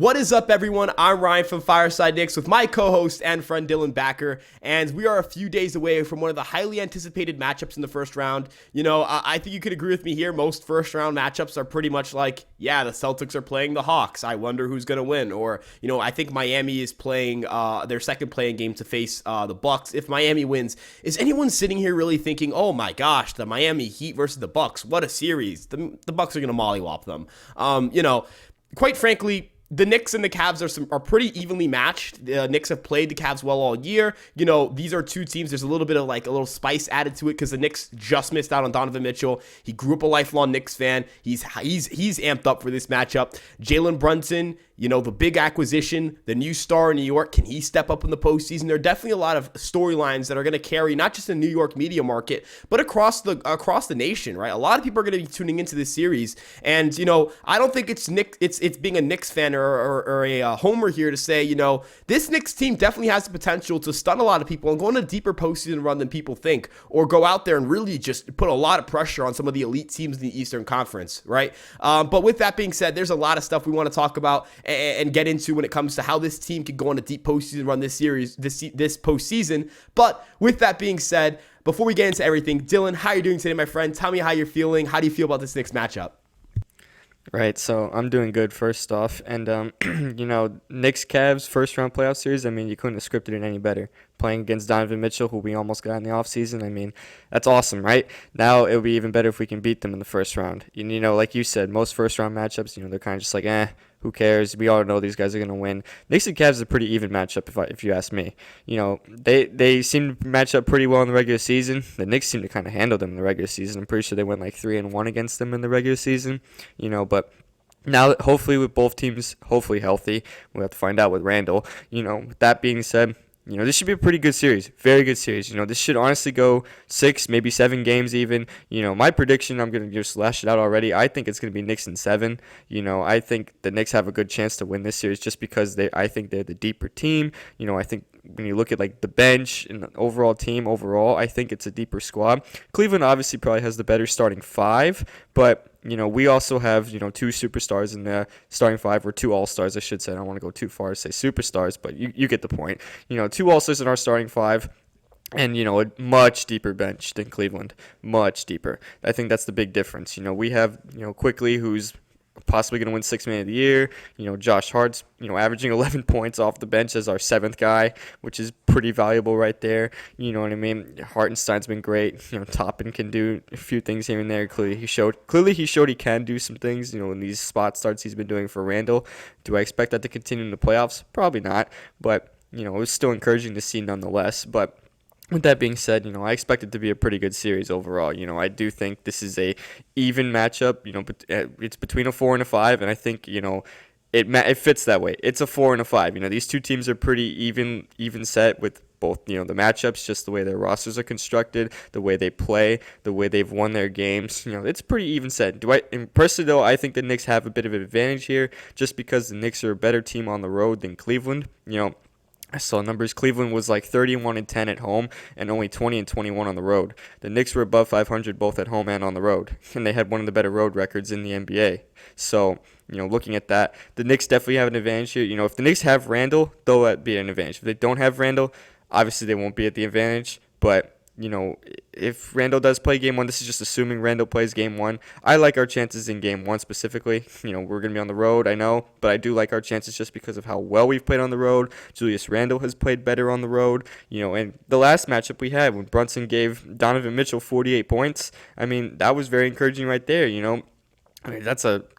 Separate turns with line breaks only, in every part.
What is up, everyone? I'm Ryan from Fireside Knicks with my co-host and friend Dylan Backer, and we are a few days away from one of the highly anticipated matchups in the first round. I think you could agree with me here. Most first-round matchups are pretty much like, yeah, the Celtics are playing the Hawks. I wonder who's going to win. Or, I think Miami is playing their second playing game to face the Bucks. If Miami wins, is anyone sitting here really thinking, oh my gosh, the Miami Heat versus the Bucks, what a series. The Bucks are going to mollywop them. Quite frankly, the Knicks and the Cavs are pretty evenly matched. The Knicks have played the Cavs well all year. These are two teams. There's a little bit of like a little spice added to it because the Knicks just missed out on Donovan Mitchell. He grew up a lifelong Knicks fan. He's amped up for this matchup. Jalen Brunson, the big acquisition, the new star in New York. Can he step up in the postseason? There are definitely a lot of storylines that are going to carry not just the New York media market, but across the nation, right? A lot of people are going to be tuning into this series, and I don't think it's being a Knicks fan or a homer here to say, this Knicks team definitely has the potential to stun a lot of people and go on a deeper postseason run than people think, or go out there and really just put a lot of pressure on some of the elite teams in the Eastern Conference, right? But with that being said, there's a lot of stuff we want to talk about and get into when it comes to how this team could go on a deep postseason run this postseason. But with that being said, before we get into everything, Dylan, how are you doing today, my friend? Tell me how you're feeling. How do you feel about this next matchup?
Right, so I'm doing good first off, and Knicks Cavs first round playoff series. You couldn't have scripted it any better. Playing against Donovan Mitchell, who we almost got in the offseason. That's awesome, right? Now it would be even better if we can beat them in the first round. Like you said, most first round matchups, they're kind of just like, who cares? We all know these guys are going to win. Knicks and Cavs is a pretty even matchup, if you ask me. They seem to match up pretty well in the regular season. The Knicks seem to kind of handle them in the regular season. I'm pretty sure they went like 3-1 against them in the regular season. But now, hopefully, with both teams hopefully healthy, we'll have to find out with Randall. With that being said, this should be a pretty good series. Very good series. This should honestly go 6, maybe 7 games even. My prediction, I'm going to just lash it out already. I think it's going to be Knicks in 7. I think the Knicks have a good chance to win this series just because I think they're the deeper team. I think when you look at like the bench and the overall team I think it's a deeper squad. Cleveland obviously probably has the better starting 5, but we also have, 2 superstars in the starting 5, or 2 all-stars, I should say. I don't want to go too far to say superstars, but you get the point. 2 all-stars in our starting 5, and, a much deeper bench than Cleveland. Much deeper. I think that's the big difference. We have, Quickly, who's possibly going to win 6th Man of the Year. Josh Hart's, averaging 11 points off the bench as our 7th guy, which is pretty valuable right there. You know what I mean? Hartenstein's been great. Toppin can do a few things here and there. Clearly he showed he can do some things, in these spot starts he's been doing for Randall. Do I expect that to continue in the playoffs? Probably not, but, it was still encouraging to see nonetheless. But with that being said, I expect it to be a pretty good series overall. I do think this is a even matchup. It's between a 4 and a 5, and I think, it fits that way. It's a 4 and a 5. These two teams are pretty even set with both, the matchups, just the way their rosters are constructed, the way they play, the way they've won their games. It's pretty even set. Personally, though, I think the Knicks have a bit of an advantage here just because the Knicks are a better team on the road than Cleveland. I saw numbers. Cleveland was like 31-10 at home and only 20-21 on the road. The Knicks were above 500 both at home and on the road, and they had one of the better road records in the NBA. So, looking at that, the Knicks definitely have an advantage here. If the Knicks have Randall, they'll be at an advantage. If they don't have Randall, obviously they won't be at the advantage, but if Randall does play game 1, this is just assuming Randall plays game 1. I like our chances in game 1 specifically. We're going to be on the road, I know, but I do like our chances just because of how well we've played on the road. Julius Randle has played better on the road. And the last matchup we had when Brunson gave Donovan Mitchell 48 points, that was very encouraging right there.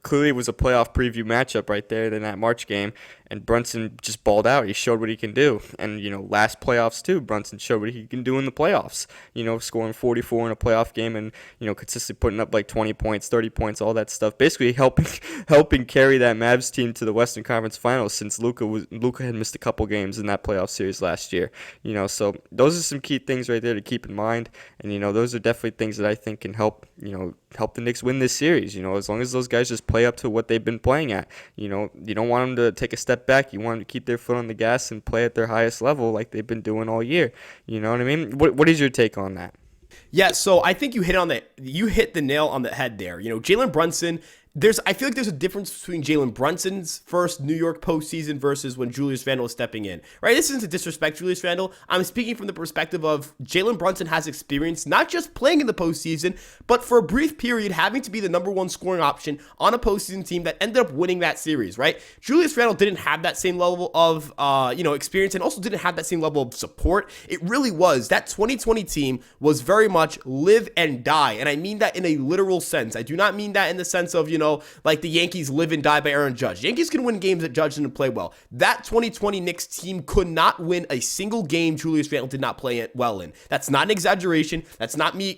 Clearly it was a playoff preview matchup right there in that March game, and Brunson just balled out. He showed what he can do. And, last playoffs too, Brunson showed what he can do in the playoffs. Scoring 44 in a playoff game and, consistently putting up like 20 points, 30 points, all that stuff. Basically helping carry that Mavs team to the Western Conference Finals since Luka had missed a couple games in that playoff series last year. So those are some key things right there to keep in mind. And, those are definitely things that I think can help the Knicks win this series. As long as those guys just play up to what they've been playing at. You don't want them to take a step back. You want them to keep their foot on the gas and play at their highest level like they've been doing all year. You know what I mean? What is your take on that?
Yeah, so I think you hit the nail on the head there. Jalen Brunson I feel like there's a difference between Jalen Brunson's first New York postseason versus when Julius Randle is stepping in, right? This isn't to disrespect Julius Randle. I'm speaking from the perspective of Jalen Brunson has experience not just playing in the postseason, but for a brief period having to be the number one scoring option on a postseason team that ended up winning that series, right? Julius Randle didn't have that same level of experience, and also didn't have that same level of support. It really was. That 2020 team was very much live and die, and I mean that in a literal sense. I do not mean that in the sense of, like the Yankees live and die by Aaron Judge. Yankees can win games that Judge didn't play well. That 2020 Knicks team could not win a single game Julius Randle did not play it well in. That's not an exaggeration. That's not me,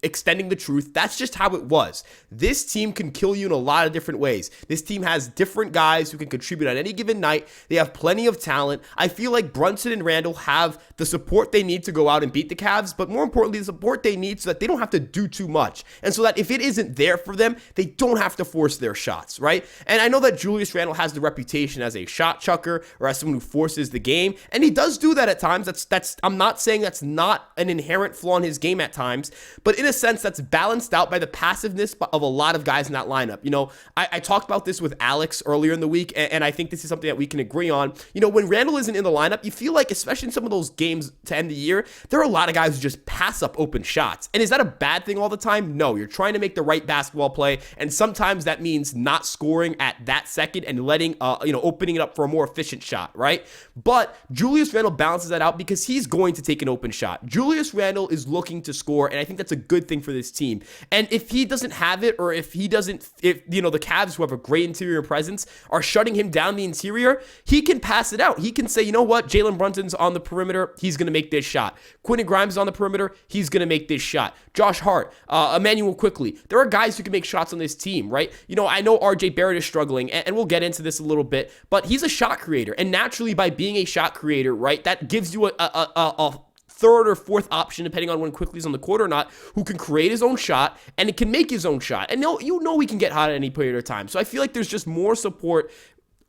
extending the truth. That's just how it was. This team can kill you in a lot of different ways. This team has different guys who can contribute on any given night. They have plenty of talent. I feel like Brunson and Randle have the support they need to go out and beat the Cavs, but more importantly, the support they need so that they don't have to do too much. And so that if it isn't there for them, they don't have to force their shots, right? And I know that Julius Randle has the reputation as a shot chucker or as someone who forces the game, and he does do that at times. I'm not saying that's not an inherent flaw in his game at times, but in a sense that's balanced out by the passiveness of a lot of guys in that lineup. I talked about this with Alex earlier in the week, and I think this is something that we can agree on. When Randle isn't in the lineup, you feel like, especially in some of those games to end the year, there are a lot of guys who just pass up open shots. And is that a bad thing all the time? No, you're trying to make the right basketball play, and sometimes that means not scoring at that second and letting, opening it up for a more efficient shot, right? But Julius Randle balances that out because he's going to take an open shot. Julius Randle is looking to score, and I think that's a good thing for this team. And if he doesn't have it, or if the Cavs, who have a great interior presence, are shutting him down the interior, he can pass it out. He can say, you know what, Jalen Brunson's on the perimeter, he's going to make this shot. Quentin Grimes is on the perimeter, he's going to make this shot. Josh Hart, Emmanuel Quickly. There are guys who can make shots on this team, right? I know RJ Barrett is struggling, and we'll get into this a little bit, but he's a shot creator. And naturally, by being a shot creator, right, that gives you a third or fourth option, depending on when Quickly's on the court or not, who can create his own shot and it can make his own shot. And he can get hot at any period of time. So I feel like there's just more support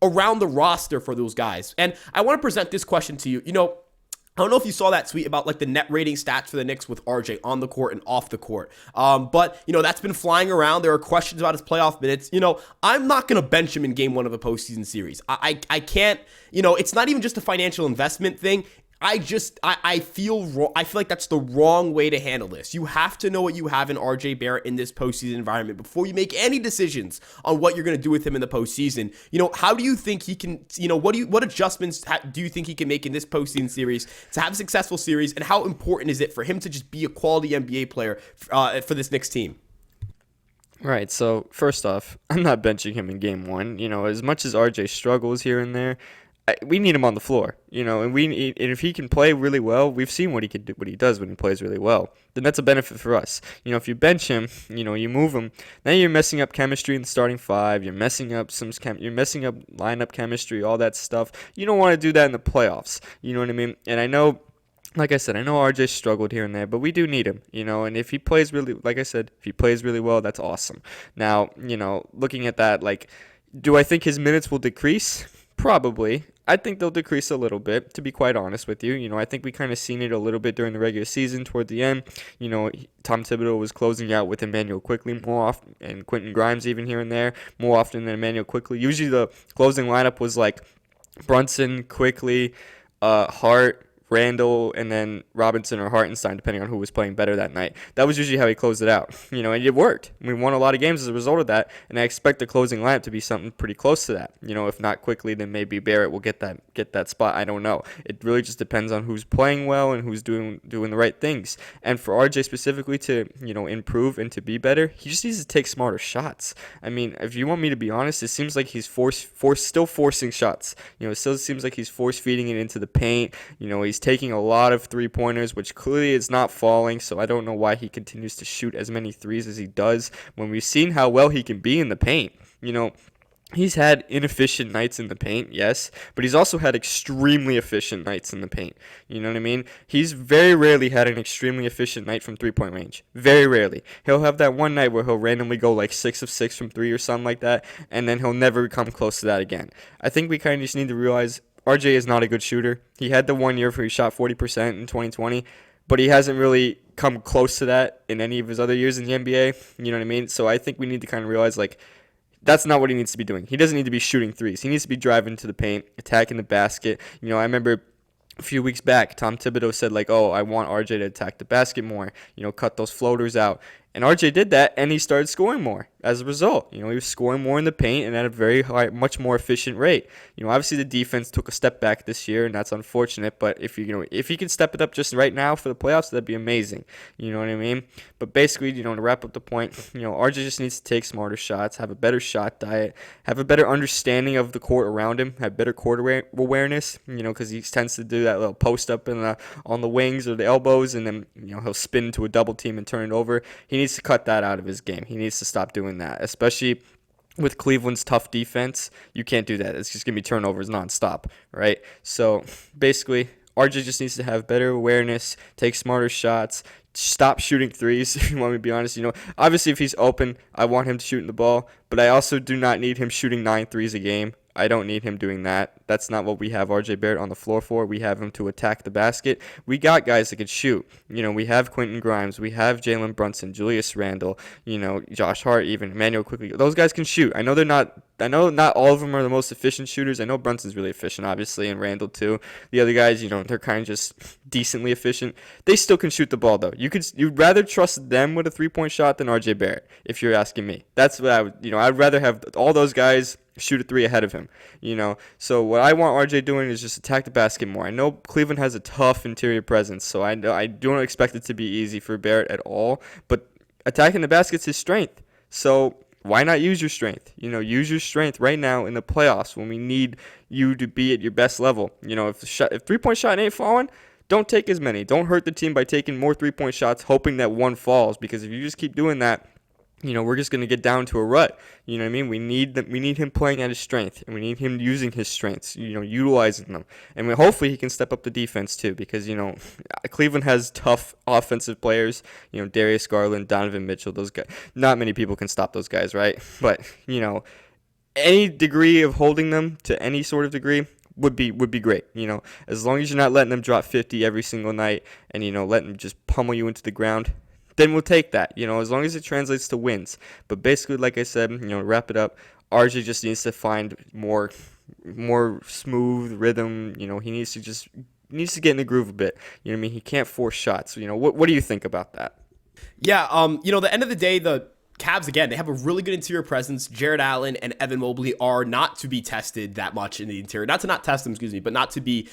around the roster for those guys. And I want to present this question to you. I don't know if you saw that tweet about like the net rating stats for the Knicks with RJ on the court and off the court. But that's been flying around. There are questions about his playoff minutes. I'm not going to bench him in game one of a postseason series. I can't, it's not even just a financial investment thing. I feel like that's the wrong way to handle this. You have to know what you have in RJ Barrett in this postseason environment before you make any decisions on what you're going to do with him in the postseason. How do you think he can, what adjustments do you think he can make in this postseason series to have a successful series, and how important is it for him to just be a quality NBA player for this Knicks team?
Right, so first off, I'm not benching him in game one. As much as RJ struggles here and there, we need him on the floor, and if he can play really well, we've seen what he can do, what he does when he plays really well. Then that's a benefit for us. If you bench him, you move him, now you're messing up chemistry in the starting five. You're messing up lineup chemistry, all that stuff. You don't want to do that in the playoffs. You know what I mean? And I know, like I said, I know RJ struggled here and there, but we do need him, and if he plays really, like I said, if he plays really well, that's awesome. Now, looking at that, do I think his minutes will decrease? Probably. I think they'll decrease a little bit, to be quite honest with you. I think we kind of seen it a little bit during the regular season toward the end. Tom Thibodeau was closing out with Emmanuel Quickly more often, and Quentin Grimes even here and there, more often than Emmanuel Quickly. Usually the closing lineup was like Brunson, Quickly, Hart, Randle, and then Robinson or Hartenstein, depending on who was playing better that night. That was usually how he closed it out, and it worked. We won a lot of games as a result of that, and I expect the closing lineup to be something pretty close to that. If not Quickly, then maybe Barrett will get that spot. I don't know. It really just depends on who's playing well and who's doing the right things. And for RJ specifically to improve and to be better, he just needs to take smarter shots. I mean, if you want me to be honest, it seems like he's still forcing shots. It still seems like he's force feeding it into the paint. He's taking a lot of three-pointers, which clearly is not falling, so I don't know why he continues to shoot as many threes as he does when we've seen how well he can be in the paint. He's had inefficient nights in the paint, yes, but he's also had extremely efficient nights in the paint. You know what I mean? He's very rarely had an extremely efficient night from three-point range. Very rarely. He'll have that one night where he'll randomly go like 6 of 6 from 3 or something like that, and then he'll never come close to that again. I think we kind of just need to realize RJ is not a good shooter. He had the 1 year where he shot 40% in 2020, but he hasn't really come close to that in any of his other years in the NBA. You know what I mean? So I think we need to kind of realize, That's not what he needs to be doing. He doesn't need to be shooting threes. He needs to be driving to the paint, attacking the basket. I remember a few weeks back, Tom Thibodeau said, like, oh, I want RJ to attack the basket more, cut those floaters out. And RJ did that, and he started scoring more as a result. He was scoring more in the paint and at a very high, much more efficient rate. Obviously the defense took a step back this year, and that's unfortunate. But if he can step it up just right now for the playoffs, that'd be amazing. You know what I mean? But basically, to wrap up the point, RJ just needs to take smarter shots, have a better shot diet, have a better understanding of the court around him, have better court awareness. Because he tends to do that little post up on the wings or the elbows, and then he'll spin into a double team and turn it over. He needs to cut that out of his game. He needs to stop doing that, especially with Cleveland's tough defense. You can't do that. It's just going to be turnovers nonstop, right? So basically, RJ just needs to have better awareness, take smarter shots, stop shooting threes, if you want me to be honest. Obviously, if he's open, I want him shooting the ball, but I also do not need him shooting 9 threes a game. I don't need him doing that. That's not what we have RJ Barrett on the floor for. We have him to attack the basket. We got guys that can shoot. We have Quentin Grimes. We have Jalen Brunson, Julius Randle, Josh Hart, even Emmanuel Quickly. Those guys can shoot. I know not all of them are the most efficient shooters. I know Brunson's really efficient, obviously, and Randle too. The other guys, they're kind of just decently efficient. They still can shoot the ball, though. You'd rather trust them with a 3-point shot than RJ Barrett, if you're asking me. That's what I would, I'd rather have all those guys shoot a 3 ahead of him, So what I want RJ doing is just attack the basket more. I know Cleveland has a tough interior presence, so I don't expect it to be easy for Barrett at all, but attacking the basket's his strength. So why not use your strength? Use your strength right now in the playoffs when we need you to be at your best level. If 3-point shot ain't falling, don't take as many. Don't hurt the team by taking more 3-point shots, hoping that one falls, because if you just keep doing that, we're just going to get down to a rut. You know what I mean? We need him playing at his strength, and we need him using his strengths, utilizing them. And hopefully he can step up the defense too, because, Cleveland has tough offensive players, Darius Garland, Donovan Mitchell, those guys. Not many people can stop those guys, right? But, any degree of holding them to any sort of degree would be great, as long as you're not letting them drop 50 every single night and, letting them just pummel you into the ground. Then we'll take that, as long as it translates to wins. But basically, like I said, wrap it up, RJ just needs to find more smooth rhythm. He needs to get in the groove a bit. He can't force shots. What do you think about that?
Yeah, the end of the day, the Cavs, again, they have a really good interior presence. Jared Allen and Evan Mobley are not to be tested that much in the interior. Not to not test them, but not to be,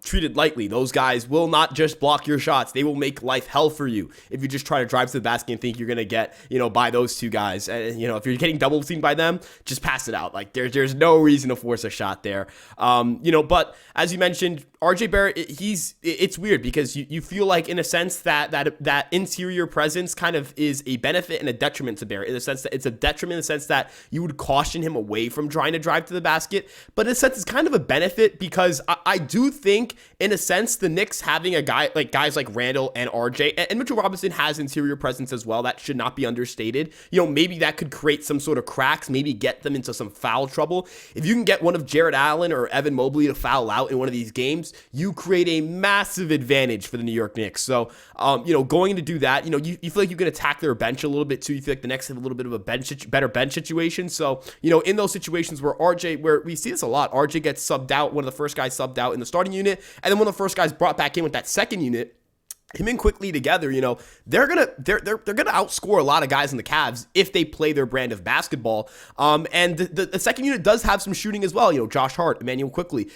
treated lightly. Those guys will not just block your shots. They will make life hell for you if you just try to drive to the basket and think you're going to get, by those two guys. And, if you're getting double teamed by them, just pass it out. Like, there's no reason to force a shot there. But as you mentioned, RJ Barrett, it's weird because you feel like, in a sense, that interior presence kind of is a benefit and a detriment to Barrett, in the sense that it's a detriment in the sense that you would caution him away from trying to drive to the basket, but in a sense it's kind of a benefit because I do think, in a sense, the Knicks having guys like Randall and RJ and Mitchell Robinson has interior presence as well. That should not be understated. Maybe that could create some sort of cracks, maybe get them into some foul trouble. If you can get one of Jared Allen or Evan Mobley to foul out in one of these games, you create a massive advantage for the New York Knicks. So, going to do that, you feel like you can attack their bench a little bit too. You feel like the Knicks have a little bit of a better bench situation. So, in those situations where we see this a lot, RJ gets subbed out, one of the first guys subbed out in the starting unit, and then one of the first guys brought back in with that second unit. Him and Quickly together, they're gonna outscore a lot of guys in the Cavs if they play their brand of basketball. And the second unit does have some shooting as well. Josh Hart, Emmanuel Quickly.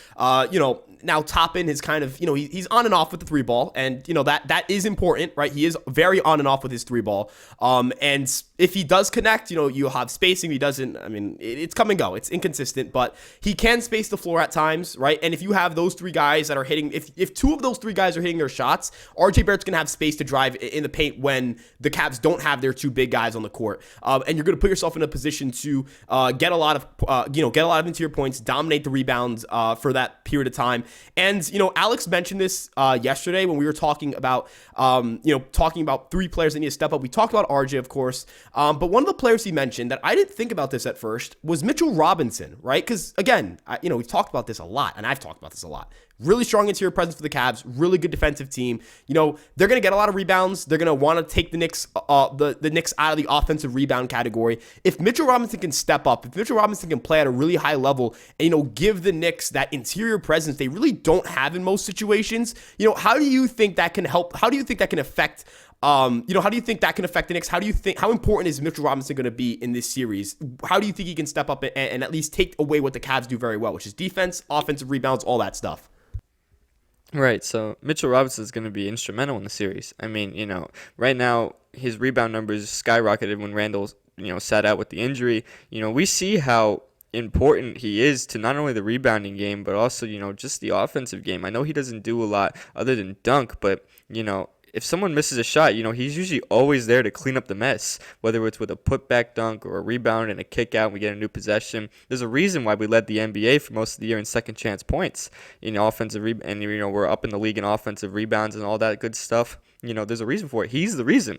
Now Toppin is kind of, he's on and off with the 3-ball, and that is important, right? He is very on and off with his 3-ball. And if he does connect, you'll have spacing. He doesn't. I mean, it's come and go. It's inconsistent, but he can space the floor at times, right? And if you have those 3 guys that are hitting, if 2 of those 3 guys are hitting their shots, RJ Barrett's gonna have space to drive in the paint when the Cavs don't have their 2 big guys on the court, and you're gonna put yourself in a position to get a lot of interior points, dominate the rebounds for that period of time. And Alex mentioned this yesterday when we were talking about 3 players that need to step up. We talked about RJ, of course, but one of the players he mentioned that I didn't think about this at first was Mitchell Robinson, right? Because again, we've talked about this a lot, and I've talked about this a lot. Really strong interior presence for the Cavs. Really good defensive team. You know, they're going to get a lot of rebounds. They're going to want to take the Knicks the Knicks out of the offensive rebound category. If Mitchell Robinson can step up, if Mitchell Robinson can play at a really high level and, you know, give the Knicks that interior presence they really don't have in most situations, you know, how do you think that can help? How do you think that can affect how do you think that can affect the Knicks? How important is Mitchell Robinson going to be in this series? How do you think he can step up and at least take away what the Cavs do very well, which is defense, offensive rebounds, all that stuff?
Right, so Mitchell Robinson is going to be instrumental in the series. I mean, you know, right now his rebound numbers skyrocketed when Randall, you know, sat out with the injury. You know, we see how important he is to not only the rebounding game, but also, you know, just the offensive game. I know he doesn't do a lot other than dunk, but, you know, if someone misses a shot, you know, he's usually always there to clean up the mess, whether it's with a putback dunk or a rebound and a kick out, we get a new possession. There's a reason why we led the NBA for most of the year in second chance points, you know, and, you know, we're up in the league in offensive rebounds and all that good stuff. You know, there's a reason for it. He's the reason.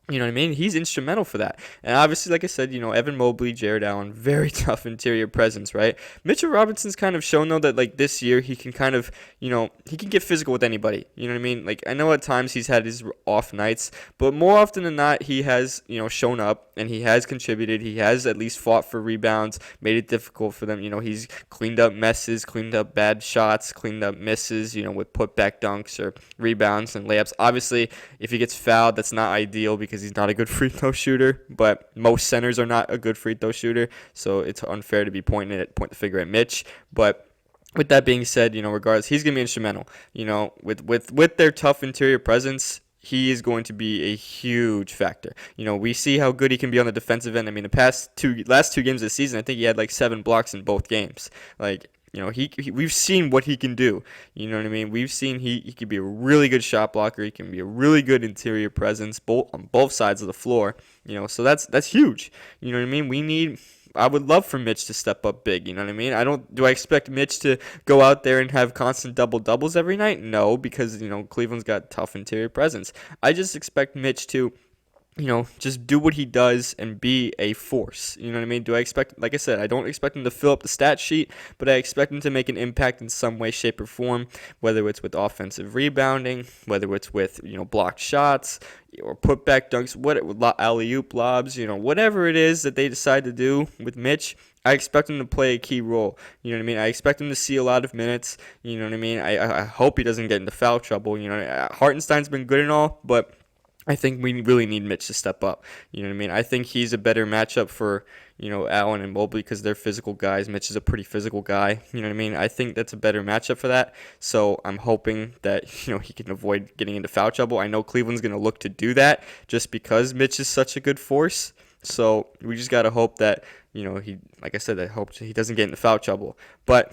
You know what I mean? He's instrumental for that. And obviously, like I said, you know, Evan Mobley, Jared Allen, very tough interior presence, right? Mitchell Robinson's kind of shown, though, that, like, this year he can kind of, you know, he can get physical with anybody. You know what I mean? Like, I know at times he's had his off nights, but more often than not, he has, you know, shown up and he has contributed. He has at least fought for rebounds, made it difficult for them. You know, he's cleaned up messes, cleaned up bad shots, cleaned up misses, you know, with putback dunks or rebounds and layups. Obviously, if he gets fouled, that's not ideal because he's not a good free throw shooter, but most centers are not a good free throw shooter, so it's unfair to be point the finger at Mitch. But with that being said, you know, regardless, he's gonna be instrumental. You know, with their tough interior presence, he is going to be a huge factor. You know, we see how good he can be on the defensive end. I mean, the last two games of the season, I think he had like 7 blocks in both games. Like, you know, we've seen what he can do. You know what I mean? We've seen he can be a really good shot blocker. He can be a really good interior presence on both sides of the floor. You know, so that's huge. You know what I mean? I would love for Mitch to step up big. You know what I mean? Do I expect Mitch to go out there and have constant double-doubles every night? No, because, you know, Cleveland's got tough interior presence. I just expect Mitch to, you know, just do what he does and be a force. You know what I mean? Do I expect, like I said, I don't expect him to fill up the stat sheet, but I expect him to make an impact in some way, shape, or form, whether it's with offensive rebounding, whether it's with, you know, blocked shots, or putback dunks, alley-oop lobs, you know, whatever it is that they decide to do with Mitch, I expect him to play a key role. You know what I mean? I expect him to see a lot of minutes. You know what I mean? I hope he doesn't get into foul trouble. You know, Hartenstein's been good and all, but I think we really need Mitch to step up. You know what I mean? I think he's a better matchup for, you know, Allen and Mobley because they're physical guys. Mitch is a pretty physical guy. You know what I mean? I think that's a better matchup for that. So I'm hoping that, you know, he can avoid getting into foul trouble. I know Cleveland's going to look to do that just because Mitch is such a good force. So we just got to hope that, you know, like I said, I hope he doesn't get into foul trouble. But,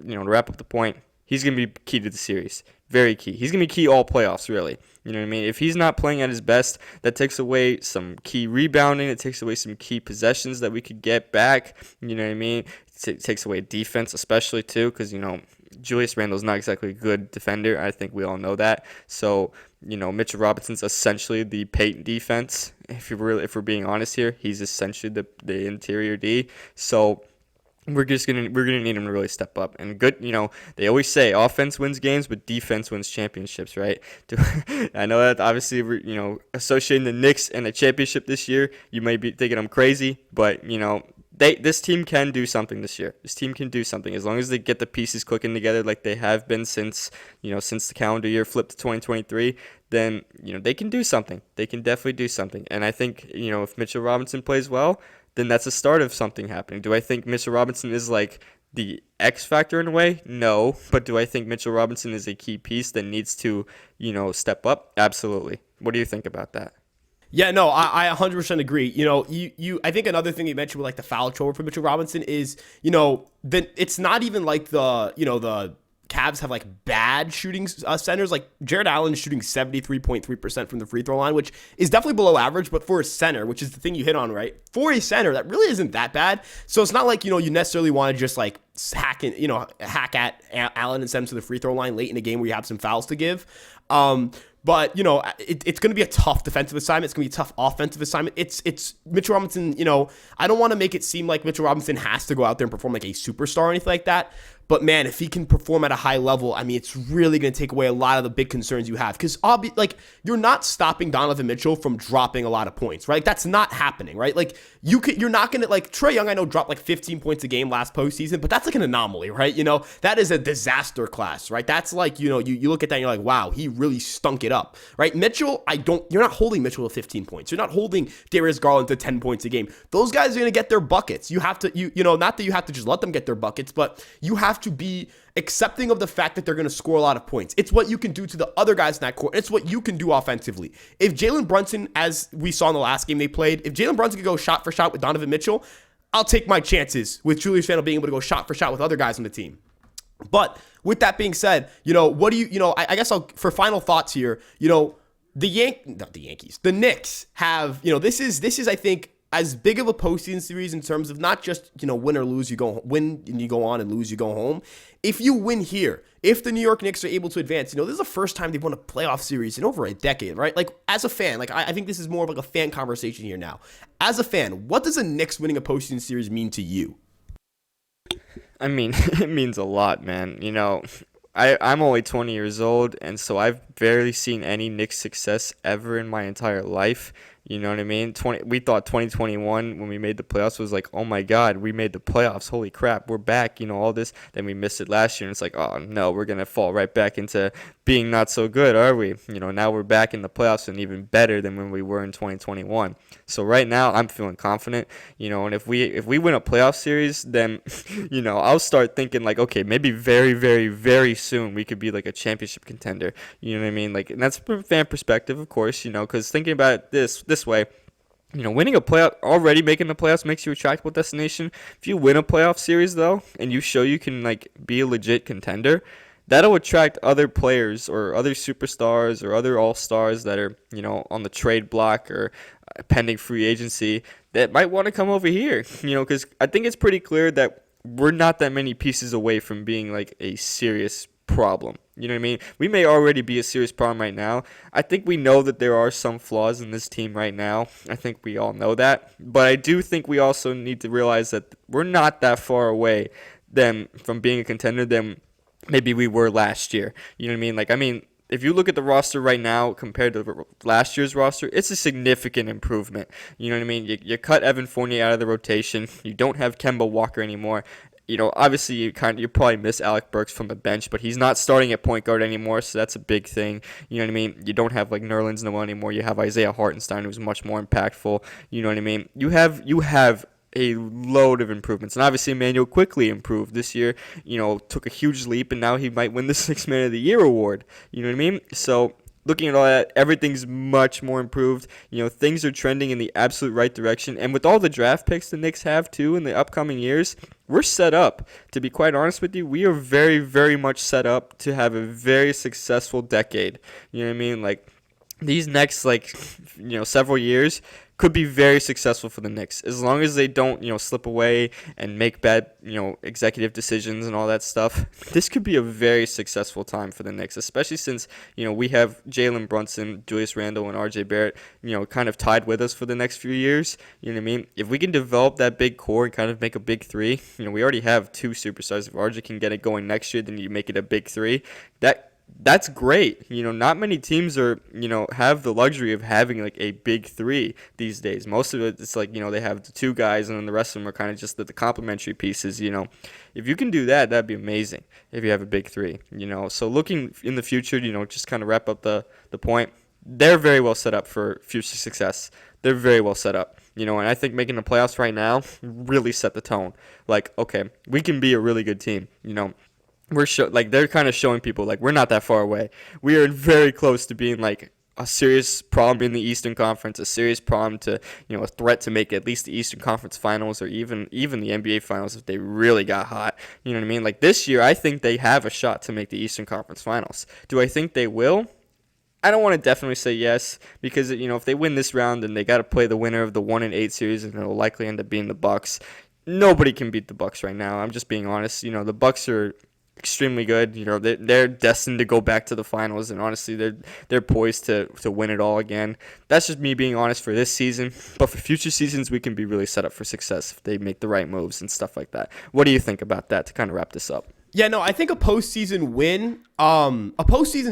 you know, to wrap up the point, he's going to be key to the series. Very key. He's going to be key all playoffs, really. You know what I mean? If he's not playing at his best, that takes away some key rebounding. It takes away some key possessions that we could get back. You know what I mean? It takes away defense, especially, too, because, you know, Julius Randle's not exactly a good defender. I think we all know that. So, you know, Mitchell Robinson's essentially the Peyton defense. If we're being honest here, he's essentially the interior D. So we're gonna need him to really step up. And good, you know, they always say offense wins games, but defense wins championships, right? I know that obviously, you know, associating the Knicks and a championship this year, you may be thinking I'm crazy, but, you know, this team can do something this year. This team can do something as long as they get the pieces clicking together like they have been since the calendar year flipped to 2023. Then, you know, they can do something. They can definitely do something. And I think, you know, if Mitchell Robinson plays well, then that's the start of something happening. Do I think Mitchell Robinson is like the X factor in a way? No. But do I think Mitchell Robinson is a key piece that needs to, you know, step up? Absolutely. What do you think about that?
Yeah, no, I 100% agree. You know, I think another thing you mentioned with like the foul trouble for Mitchell Robinson is, you know, it's not even like the Cavs have like bad shooting centers. Like Jared Allen is shooting 73.3% from the free throw line, which is definitely below average, but for a center, which is the thing you hit on, right? For a center, that really isn't that bad. So it's not like, you know, you necessarily want to just like hack at Allen and send him to the free throw line late in a game where you have some fouls to give. But, you know, it's going to be a tough defensive assignment. It's going to be a tough offensive assignment. It's Mitchell Robinson, you know, I don't want to make it seem like Mitchell Robinson has to go out there and perform like a superstar or anything like that. But man, if he can perform at a high level, I mean, it's really going to take away a lot of the big concerns you have. Because like, you're not stopping Donovan Mitchell from dropping a lot of points, right? That's not happening, right? Like, you're not going to, like, Trae Young, I know, dropped like 15 points a game last postseason, but that's like an anomaly, right? You know, that is a disaster class, right? That's like, you know, you look at that and you're like, wow, he really stunk it up, right? Mitchell, you're not holding Mitchell to 15 points. You're not holding Darius Garland to 10 points a game. Those guys are going to get their buckets. You have to, you know, not that you have to just let them get their buckets, but you have to be accepting of the fact that they're going to score a lot of points. It's what you can do to the other guys in that court. It's what you can do offensively. If Jalen Brunson, as we saw in the last game they played, if Jalen Brunson could go shot for shot with Donovan Mitchell, I'll take my chances with Julius Randle being able to go shot for shot with other guys on the team. But with that being said, you know, what do you know, I guess for final thoughts here, you know, the Knicks have, you know, this is, I think, as big of a postseason series in terms of not just, you know, win or lose, win and you go on, and lose, you go home. If you win here, if the New York Knicks are able to advance, you know, this is the first time they've won a playoff series in over a decade, right? Like, as a fan, like, I think this is more of like a fan conversation here now. As a fan, what does a Knicks winning a postseason series mean to you?
I mean, it means a lot, man. You know, I'm only 20 years old, and so I've barely seen any Knicks success ever in my entire life. You know what I mean? We thought 2021 when we made the playoffs was like, oh my God, we made the playoffs. Holy crap, we're back. You know, all this. Then we missed it last year, and it's like, oh no, we're gonna fall right back into being not so good, are we? You know, now we're back in the playoffs and even better than when we were in 2021. So right now, I'm feeling confident. You know, and if we win a playoff series, then you know, I'll start thinking like, okay, maybe very, very, very soon we could be like a championship contender. You know what I mean? Like, and that's from a fan perspective, of course. You know, because thinking about it this way, you know, winning a playoff, already making the playoffs makes you a attractable destination. If you win a playoff series, though, and you show you can, like, be a legit contender, that'll attract other players or other superstars or other all-stars that are, you know, on the trade block or pending free agency that might want to come over here, you know, because I think it's pretty clear that we're not that many pieces away from being, like, a serious problem. You know what I mean? We may already be a serious problem right now. I think we know that there are some flaws in this team right now. I think we all know that. But I do think we also need to realize that we're not that far away from being a contender than maybe we were last year. You know what I mean? Like, I mean, if you look at the roster right now compared to last year's roster, it's a significant improvement. You know what I mean? You cut Evan Fournier out of the rotation. You don't have Kemba Walker anymore. You know, obviously you probably miss Alec Burks from the bench, but he's not starting at point guard anymore, so that's a big thing. You know what I mean? You don't have like Nerlens Noel anymore. You have Isaiah Hartenstein, who's much more impactful. You know what I mean? You have a load of improvements, and obviously Emmanuel quickly improved this year. You know, took a huge leap, and now he might win the Sixth Man of the Year award. You know what I mean? So, looking at all that, everything's much more improved. You know, things are trending in the absolute right direction. And with all the draft picks the Knicks have, too, in the upcoming years, we're set up. To be quite honest with you, we are very, very much set up to have a very successful decade. You know what I mean? Like, these next, like, you know, several years could be very successful for the Knicks as long as they don't, you know, slip away and make bad, you know, executive decisions and all that stuff. This could be a very successful time for the Knicks, especially since, you know, we have Jalen Brunson, Julius Randle, and RJ Barrett, you know, kind of tied with us for the next few years. You know what I mean? If we can develop that big core and kind of make a big three, you know, we already have two superstars. If RJ can get it going next year, then you make it a big three. That's great. You know, not many teams have the luxury of having like a big three these days. Most of it's like, you know, they have the two guys and then the rest of them are kind of just the complementary pieces, you know. If you can do that, that'd be amazing if you have a big three, you know. So looking in the future, you know, just kind of wrap up the point, they're very well set up for future success. They're very well set up, you know, and I think making the playoffs right now really set the tone. Like, okay, we can be a really good team, you know. They're kind of showing people like we're not that far away. We are very close to being like a serious problem in the Eastern Conference, a serious problem to, you know, a threat to make at least the Eastern Conference Finals or even the NBA Finals if they really got hot. You know what I mean? Like this year, I think they have a shot to make the Eastern Conference Finals. Do I think they will? I don't want to definitely say yes because, you know, if they win this round, then they got to play the winner of the 1-8 series, and it'll likely end up being the Bucks. Nobody can beat the Bucks right now. I'm just being honest. You know, the Bucks are extremely good. You know, they're destined to go back to the finals, and honestly, they're poised to win it all again. That's just me being honest for this season. But for future seasons, we can be really set up for success if they make the right moves and stuff like that. What do you think about that to kind of wrap this up?
Yeah, no, I think a postseason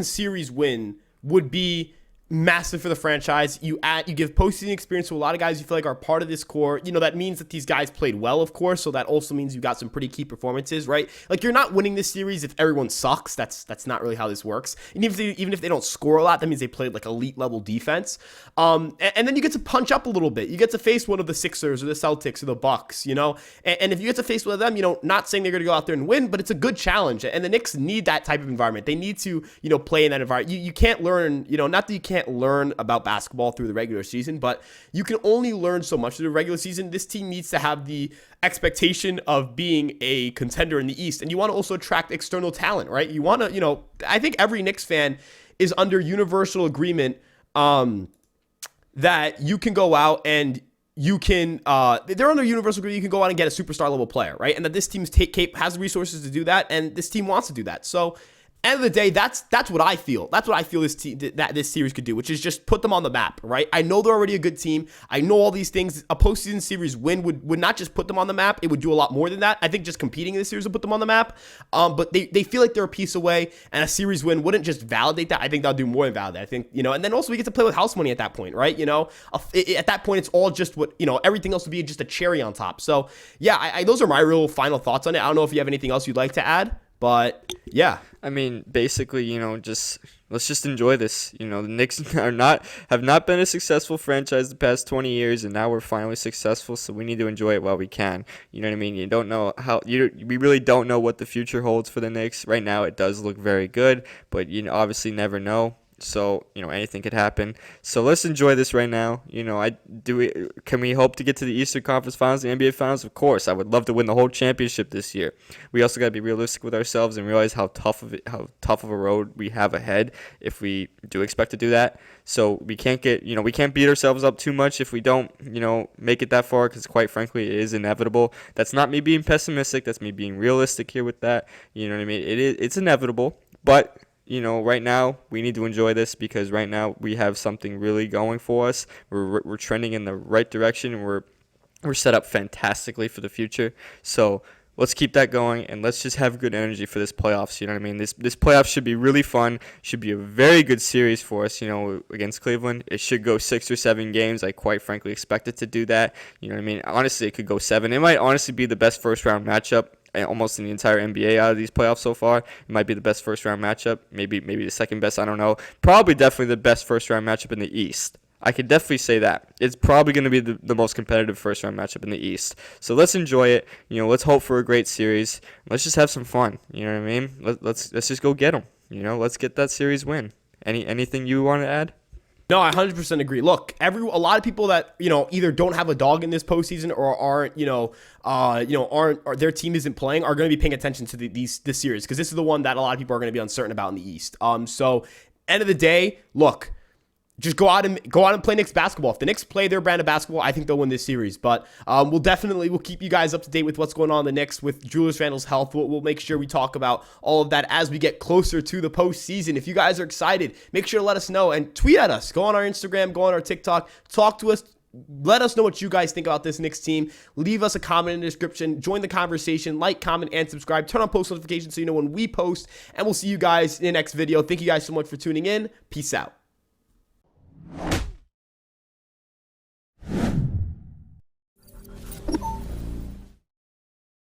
series win would be massive for the franchise. You give postseason experience to a lot of guys you feel like are part of this core. That means that these guys played well, of course. So that also means you got some pretty key performances, right? Like, you're not winning this series if everyone sucks. That's not really how this works. And even if they don't score a lot, that means they played like elite level defense. And then you get to punch up a little bit. You get to face one of the Sixers or the Celtics or the Bucks, And if you get to face one of them, not saying they're going to go out there and win, but it's a good challenge. And the Knicks need that type of environment. They need to, play in that environment. You can't learn, not that you can't learn about basketball through the regular season, but you can only learn so much through the regular season. This team needs to have the expectation of being a contender in the East, and you want to also attract external talent, right? You want to, I think every Knicks fan is under universal agreement that you can go out and they're under universal agreement. You can go out and get a superstar level player, right? And that this team's has the resources to do that, and this team wants to do that. So, end of the day, that's what I feel. That's what I feel this series could do, which is just put them on the map, right? I know they're already a good team. I know all these things. A postseason series win would not just put them on the map. It would do a lot more than that. I think just competing in this series would put them on the map. But they feel like they're a piece away, and a series win wouldn't just validate that. I think that'll do more than validate. I think, and then also we get to play with house money at that point, right? At that point, it's all just everything else would be just a cherry on top. So yeah, those are my real final thoughts on it. I don't know if you have anything else you'd like to add. But yeah,
I mean, basically, let's just enjoy this. The Knicks have not been a successful franchise the past 20 years, and now we're finally successful. So we need to enjoy it while we can. You know what I mean? You don't know we really don't know what the future holds for the Knicks right now. It does look very good, but you obviously never know. So, anything could happen. So let's enjoy this right now. Can we hope to get to the Eastern Conference Finals, the NBA Finals? Of course. I would love to win the whole championship this year. We also got to be realistic with ourselves and realize how tough of a road we have ahead if we do expect to do that. So we can't we can't beat ourselves up too much if we don't, make it that far, because quite frankly, it is inevitable. That's not me being pessimistic. That's me being realistic here with that. You know what I mean? It's inevitable, but right now we need to enjoy this, because right now we have something really going for us. We're trending in the right direction, and we're set up fantastically for the future. So let's keep that going, and let's just have good energy for this playoffs. You know what I mean? This playoff should be really fun. Should be a very good series for us. Against Cleveland, it should go 6 or 7 games. I quite frankly expect it to do that. You know what I mean? Honestly, it could go 7. It might honestly be the best first round matchup almost in the entire NBA out of these playoffs so far. It might be the best first round matchup, maybe the second best, I don't know. Probably definitely the best first round matchup in the East. I could definitely say that. It's probably going to be the most competitive first round matchup in the East. So let's enjoy it. Let's hope for a great series. Let's just have some fun. You know what I mean? Let's just go get them. Let's get that series win. Anything you want to add?
No, I 100% agree. Look, a lot of people that either don't have a dog in this postseason or aren't or their team isn't playing are going to be paying attention to this series, because this is the one that a lot of people are going to be uncertain about in the East. So end of the day, look, just go out and play Knicks basketball. If the Knicks play their brand of basketball, I think they'll win this series. But we'll keep you guys up to date with what's going on in the Knicks with Julius Randle's health. We'll make sure we talk about all of that as we get closer to the postseason. If you guys are excited, make sure to let us know and tweet at us. Go on our Instagram, go on our TikTok, talk to us. Let us know what you guys think about this Knicks team. Leave us a comment in the description. Join the conversation. Like, comment, and subscribe. Turn on post notifications so you know when we post. And we'll see you guys in the next video. Thank you guys so much for tuning in. Peace out.